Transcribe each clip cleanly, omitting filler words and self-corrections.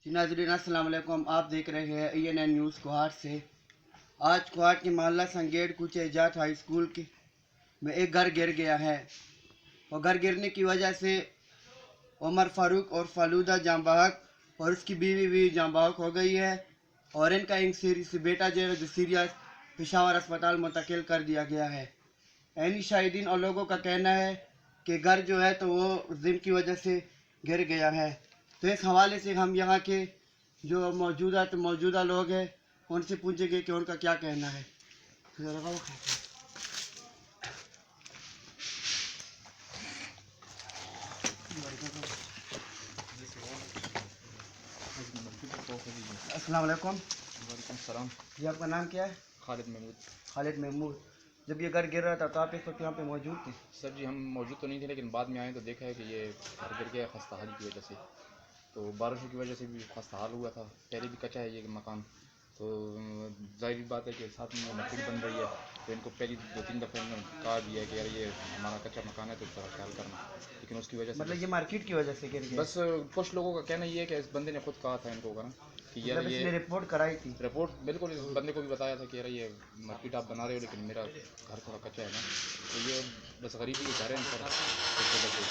जी नाज़रीन अस्सलाम वालेकुम। आप देख रहे हैं ENN न्यूज़ कोहाट से। आज कोहाट के मोहल्ला संगेड़ कुछ एजाज हाई स्कूल के में एक घर गिर गया है और घर गिरने की वजह से उमर फारूक और फालूदा जाँ बहक और उसकी बीवी भी जाँ बहक हो गई है और इनका एक बेटा जो है जो सीरियस पेशावर अस्पताल मुंतकिल कर दिया गया है। ऐनी शाहिदीन और लोगों का कहना है कि घर जो है तो वो जिम की वजह से गिर गया है। तो इस हवाले से हम यहाँ के जो मौजूदा लोग हैं उनसे पूछेंगे कि उनका क्या कहना है। अस्सलाम वालेकुम। वालेकुम सलाम। जी आपका नाम क्या है? खालिद महमूद। खालिद महमूद। जब ये घर गिर रहा था तो आप इस वक्त यहाँ पे मौजूद थे? सर जी हम मौजूद तो नहीं थे, लेकिन बाद में आए तो देखा है कि ये घर गिर गया खस्ता हाल की वजह से। तो बारिशों की वजह से भी खस्ता हाल हुआ था। पहले भी कच्चा है ये मकान, तो ज़ाहिर बात है कि साथ में लकड़ी बन रही है, तो इनको पहली 2-3 दफ़े इन्होंने कहा भी है कि यार ये हमारा कच्चा मकान है तो थोड़ा ख्याल करना, लेकिन उसकी वजह से मतलब ये मार्केट की वजह से गिर गया? बस कुछ लोगों का कहना ये है कि इस बंदे ने खुद कहा था इनको का ना कि यार मतलब इसने ये रिपोर्ट कराई थी? रिपोर्ट बिल्कुल इस बंदे को भी बताया था कि यार ये मार्केट आप बना रहे हो लेकिन मेरा घर थोड़ा कच्चा है ना, तो ये बस गरीबी के घर हैं सर, इस वजह से।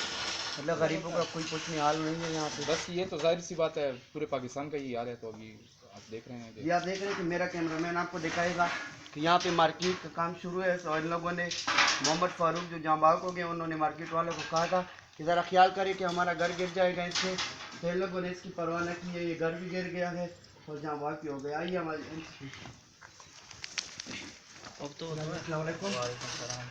मतलब गरीबों का कोई कुछ नहीं हाल नहीं है यहाँ पे? बस ये तो जाहिर सी बात है, पूरे पाकिस्तान का ही हाल है। तो अभी आप देख रहे हैं कि ये आप देख रहे हैं कि मेरा कैमरामैन आपको दिखाएगा कि यहाँ पे मार्केट का काम शुरू है। और इन लोगों ने मोहम्मद फारूक जो जांबाग हो गए उन्होंने मार्केट वालों को कहा था कि ज़रा ख्याल करें कि हमारा घर गिर जाएगा इससे। तो इन लोगों ने इसकी परवाह न की है, ये घर भी गिर गया है और जांबाग भी हो गया। आइए हमारे अस्सलाम वालेकुम।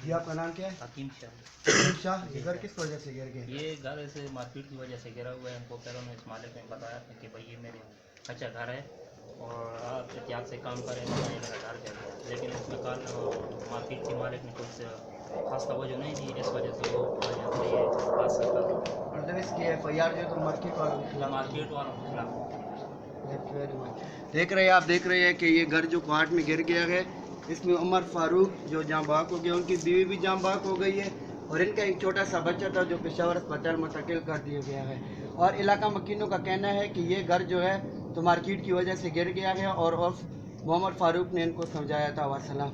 जी आपका नाम क्या है? हकीम शाह। हकीम शाह। ये घर किस वजह से गिर गए? ये घर ऐसे मार्केट की वजह से गिरा हुआ है। हमको पहले में इस मालिक ने बताया था कि भाई ये मेरे कच्चा घर है और आप एहतियात से काम करें, तो ये मेरा घर गिर गया। लेकिन इसमें कल मार्केट के मालिक ने कुछ खास तवज्जो नहीं दी, इस वजह से वो ये हादसा कर मतलब इसकी FIR जो है तो मार्केट वालों के खिलाफ? मार्केट वालों के खिलाफ। देख रहे हैं आप देख रहे हैं कि ये घर जो कोहाट में गिर गया है इसमें उमर फारूक जो जाँ बहक हो गया, उनकी बीवी भी जाँ बहक हो गई है और इनका एक छोटा सा बच्चा था जो पेशावर अस्पताल मुंतकिल कर दिया गया है। और इलाका मकीनों का कहना है कि ये घर जो है तो मार्केट की वजह से गिर गया है और मोहम्मद फारूक ने इनको समझाया था। वसलाम।